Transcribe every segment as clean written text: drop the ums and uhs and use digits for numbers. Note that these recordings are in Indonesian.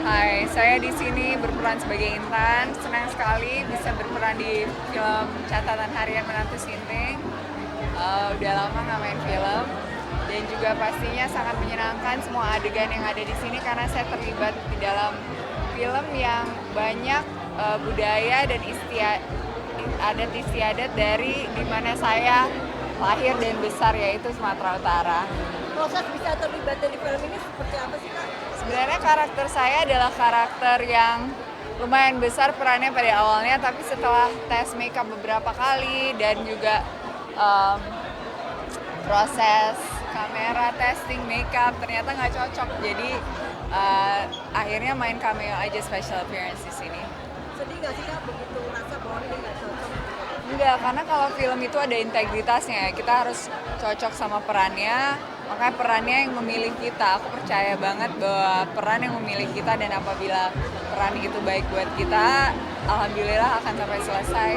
Hai, saya di sini berperan sebagai Intan. Senang sekali bisa berperan di film Catatan Harian Menantu Sinting. Udah lama nggak main film dan juga pastinya sangat menyenangkan semua adegan yang ada di sini karena saya terlibat di dalam film yang banyak budaya dan adat istiadat dari dimana saya lahir dan besar, yaitu Sumatera Utara. Proses bisa terlibat dari film ini seperti apa sih, Kak? Sebenarnya karakter saya adalah karakter yang lumayan besar perannya pada awalnya, tapi setelah tes makeup beberapa kali dan juga proses kamera, testing makeup ternyata nggak cocok. Jadi akhirnya main cameo aja, special appearance di sini. Sedih nggak sih, Kak, begitu merasa bahwa ini nggak cocok? Enggak, karena kalau film itu ada integritasnya ya, kita harus cocok sama perannya, makanya perannya yang memilih kita. Aku percaya banget bahwa peran yang memilih kita, dan apabila peran itu baik buat kita, alhamdulillah akan sampai selesai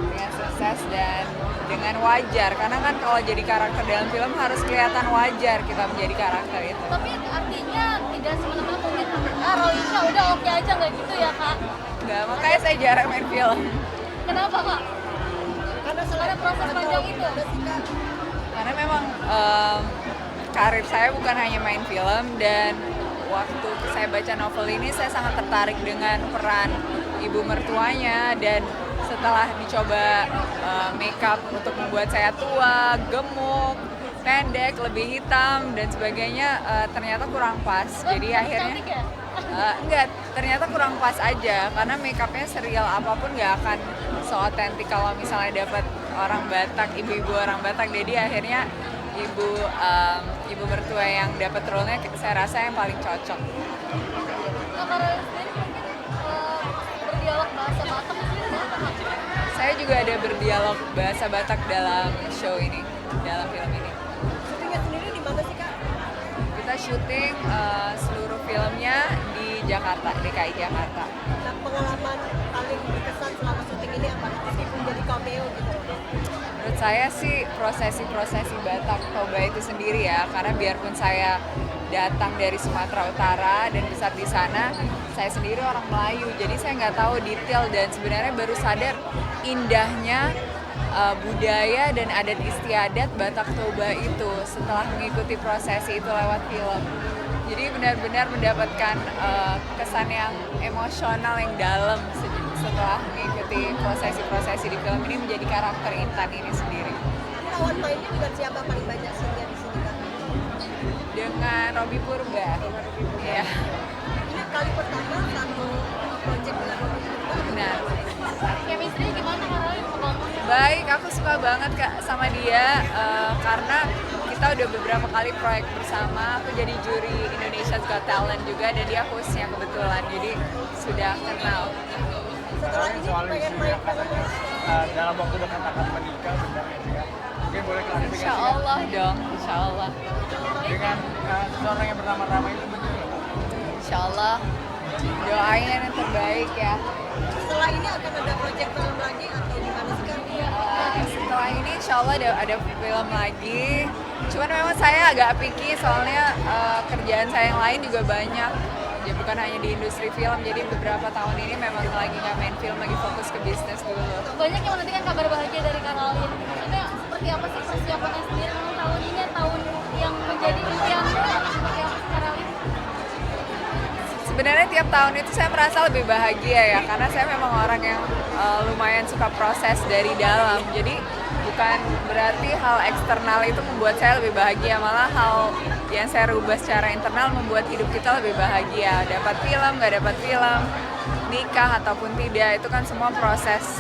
dengan sukses dan dengan wajar. Karena kan kalau jadi karakter dalam film harus kelihatan wajar kita menjadi karakter itu. Tapi artinya tidak semena-mena mungkin Rolisha udah oke aja nggak gitu ya, Kak? Enggak, makanya saya jarang main film. Kenapa, Kak? Karena Karena proses panjang itu. ada sih, Kak. Karena memang karir saya bukan hanya main film, dan waktu saya baca novel ini saya sangat tertarik dengan peran ibu mertuanya, dan setelah dicoba makeup untuk membuat saya tua, gemuk, pendek, lebih hitam dan sebagainya, ternyata kurang pas. Jadi akhirnya Cantik ya? enggak, ternyata kurang pas aja karena makeupnya serial apapun nggak akan seotentik kalau misalnya dapat orang Batak, ibu-ibu orang Batak. Jadi akhirnya ibu mertua yang dapat role-nya saya rasa yang paling cocok. Kak Rolisha sendiri mungkin berdialog bahasa Batak sendiri apa, Kak? Saya juga ada berdialog bahasa Batak dalam show ini, dalam film ini. Syutingnya sendiri di mana sih, Kak? Kita syuting seluruh filmnya di Jakarta, DKI Jakarta. Nah, pengalaman paling berkesan selama syuting ini apa? Meskipun jadi cameo gitu. Menurut saya sih prosesi Batak Toba itu sendiri ya, karena biarpun saya datang dari Sumatera Utara dan besar di sana, saya sendiri orang Melayu, jadi saya nggak tahu detail dan sebenarnya baru sadar indahnya budaya dan adat istiadat Batak Toba itu setelah mengikuti prosesi itu lewat film. Jadi benar-benar mendapatkan kesan yang emosional yang dalam setelah mengikuti prosesi-prosesi di film ini, menjadi karakter Intan ini sendiri. Lawan mainnya dengan siapa paling banyak scene-nya di sini, Kak? Dengan Robby Purba. Iya, Ini kali pertama satu project dengan Robby Purba. benar. Chemistry gimana, Kak Rolisha, pembangunnya? Baik, aku suka banget Kak sama dia karena kita udah beberapa kali proyek bersama. Aku jadi juri Indonesia's Got Talent juga, dan dia hostnya kebetulan, jadi sudah kenal. Setelah ini pengen main film dalam waktu dekat akan menikah, benar ya? Mungkin boleh klarifikasi Insya Allah dong, Insya Allah. dengan seseorang yang bernama Rama itu, betul nggak? Insya Allah, doain yang terbaik ya. setelah ini akan ada project film lagi atau gimana sih, Kak? Setelah ini Insya Allah ada film lagi. Cuman memang saya agak picky soalnya kerjaan saya yang lain juga banyak. Ya bukan hanya di industri film, jadi beberapa tahun ini memang lagi nggak main film, lagi fokus ke bisnis dulu. Banyak yang menantikan kabar bahagia dari Kak Rolisha. Maksudnya seperti apa sih persiapannya sendiri? Memang tahun ini tahun yang menjadi impian seperti apa sih, Kak Rolisha? Sebenarnya tiap tahun itu saya merasa lebih bahagia ya, karena saya memang orang yang lumayan suka proses dari dalam. Jadi bukan berarti hal eksternal itu membuat saya lebih bahagia, malah hal yang saya rubah secara internal membuat hidup kita lebih bahagia. Dapat film, nggak dapat film, nikah ataupun tidak, itu kan semua proses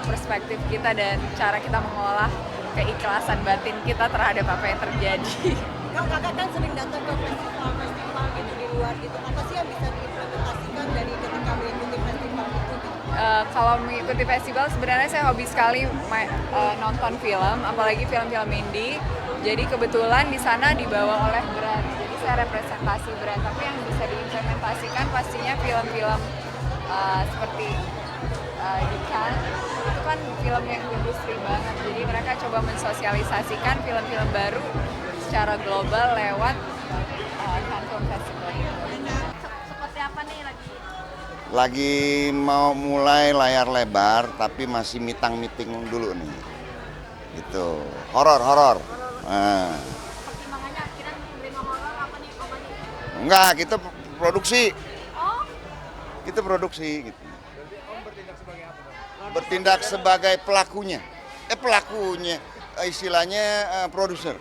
perspektif kita dan cara kita mengolah keikhlasan batin kita terhadap apa yang terjadi. Kalau kakak kan sering datang ke festival-festival gitu di luar gitu, apa sih yang bisa diimplementasikan dari ketika mengikuti festival itu? Kalau mengikuti festival sebenarnya saya hobi sekali nonton film, apalagi film-film indie. Jadi kebetulan di sana dibawa oleh brand, jadi saya representasi brand. Tapi yang bisa diimplementasikan pastinya film-film seperti di Cannes, itu kan film yang industri banget. Jadi mereka coba mensosialisasikan film-film baru secara global lewat Cannes Film Festival. Seperti apa nih lagi Lagi mau mulai layar lebar tapi masih meeting dulu nih. Gitu. Horor. Nah. Pertimbangannya akhirnya menerima horor apa nih Om Adi? Enggak, kita produksi. Oh, Kita produksi gitu. Berarti Om bertindak sebagai apa dong? Bertindak sebagai pelakunya. Istilahnya produser.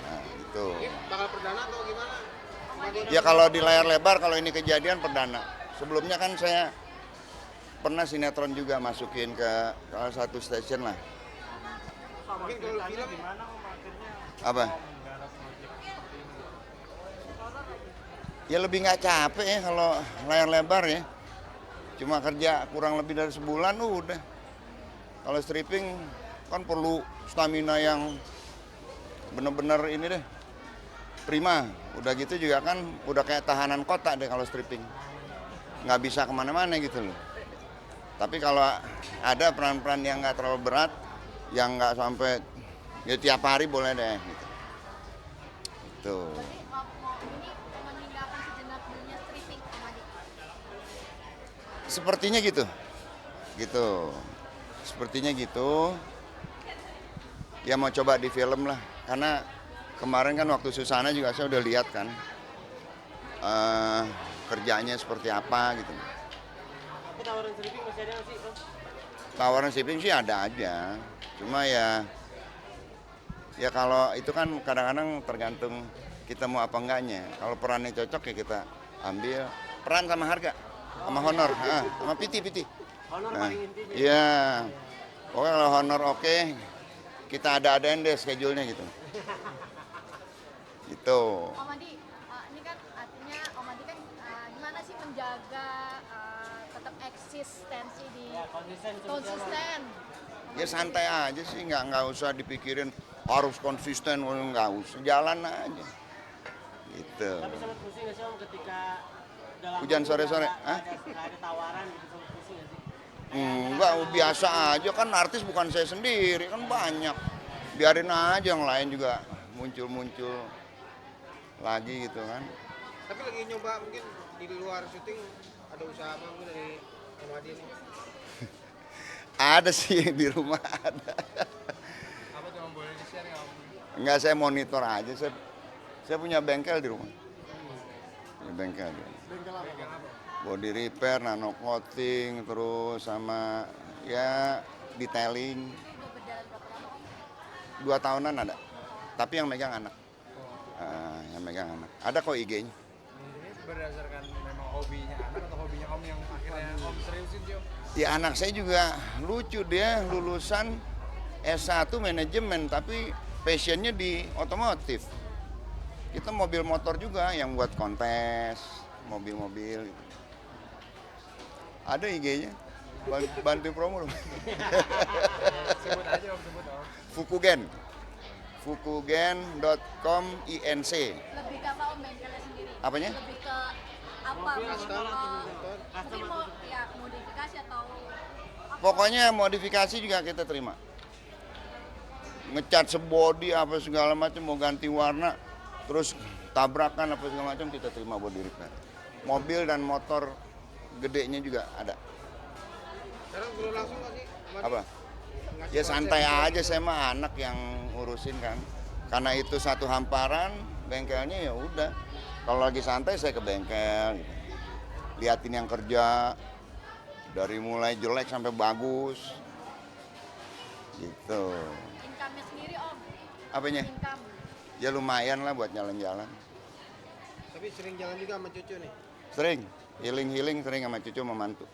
Nah, gitu. Bakal perdana atau gimana? Ya kalau di layar lebar, kalau ini kejadian perdana. Sebelumnya kan saya pernah sinetron juga masukin ke salah satu stasiun lah. Mungkin kalau film gimana Om akhirnya Apa? menggarap proyek seperti ini? Ya lebih nggak capek ya kalau layar lebar ya. Cuma kerja kurang lebih dari sebulan udah. Kalau stripping kan perlu stamina yang bener-bener ini deh. Prima. Udah gitu juga kan udah kayak tahanan kota deh kalau stripping. Nggak bisa kemana-mana gitu loh. Tapi kalau ada peran-peran yang nggak terlalu berat, yang nggak sampai ya tiap hari boleh deh gitu. Itu. berarti mau ini meninggalkan sejenak dunia stripping Om Adi. Sepertinya gitu. Gitu. Sepertinya gitu. Ya mau coba di film lah. Karena kemarin kan waktu Susana juga saya udah lihat kan. Kerjanya seperti apa gitu. Tapi tawaran stripping masih ada nggak sih Om? Tawaran shipping sih ada aja. Cuma ya kalau itu kan kadang-kadang tergantung kita mau apa enggaknya. Kalau perannya cocok ya kita ambil. Peran sama harga, sama honor, sama piti. Honor Nah, paling intinya. iya. Pokoknya kalau honor oke, kita ada-adain deh schedule-nya gitu. Gitu. Om Adi, ini kan artinya Om Adi kan gimana sih menjaga tetap eksistensi di konsisten. Ya santai aja sih, nggak usah dipikirin harus konsisten, nggak usah, jalan aja. Gitu. Tapi sempat pusing nggak sih Om ketika udah lama Hujan sore-sore, nggak ada tawaran gitu, sempat pusing nggak sih? Enggak, biasa aja kan artis bukan saya sendiri, kan banyak. Biarin aja yang lain juga muncul-muncul lagi gitu kan. Tapi lagi nyoba mungkin di luar syuting ada usaha apa mungkin dari Om Adi ini? Ada sih di rumah ada. Apa tuh Om, boleh di-share nggak Om? Enggak, saya monitor aja. Saya punya bengkel di rumah. Punya bengkel. Bengkel apa? Body repair, nano coating, terus sama ya detailing. Udah berjalan berapa lama Om? 2 tahunan ada. Tapi yang megang anak. Yang megang anak. Ada kok IG-nya. Ini berdasarkan memang hobinya anak atau hobinya Om yang akhirnya Om seriusin sih Om? Ya anak saya juga lucu, dia lulusan S1 manajemen tapi passionnya di otomotif. Kita mobil motor juga yang buat kontes, mobil-mobil. Ada IG-nya, bantu promo dong. Sebut aja Om, sebut Om. Fukugen.com INC. Lebih ke apa Om bengkelnya sendiri? Apanya? Lebih ke apa? Mungkin mau ya modifikasi atau apa? Pokoknya modifikasi juga kita terima. Ngecat sebody apa segala macam, mau ganti warna, terus tabrakan apa segala macam kita terima body repair. Mobil dan motor gedenya juga ada. Sekarang belum langsung nggak sih Om Adi? Apa? Ngasih Ya konsep santai gitu? aja, saya mah anak yang ngurusin kan. Karena itu satu hamparan, bengkelnya ya udah. Kalau lagi santai saya ke bengkel gitu. Liatin yang kerja dari mulai jelek sampai bagus. Gitu. Income-nya sendiri Om? Apanya? Income. Ya lumayan lah buat jalan-jalan. Tapi sering jalan juga sama cucu nih. Sering, healing sering sama cucu sama mantu.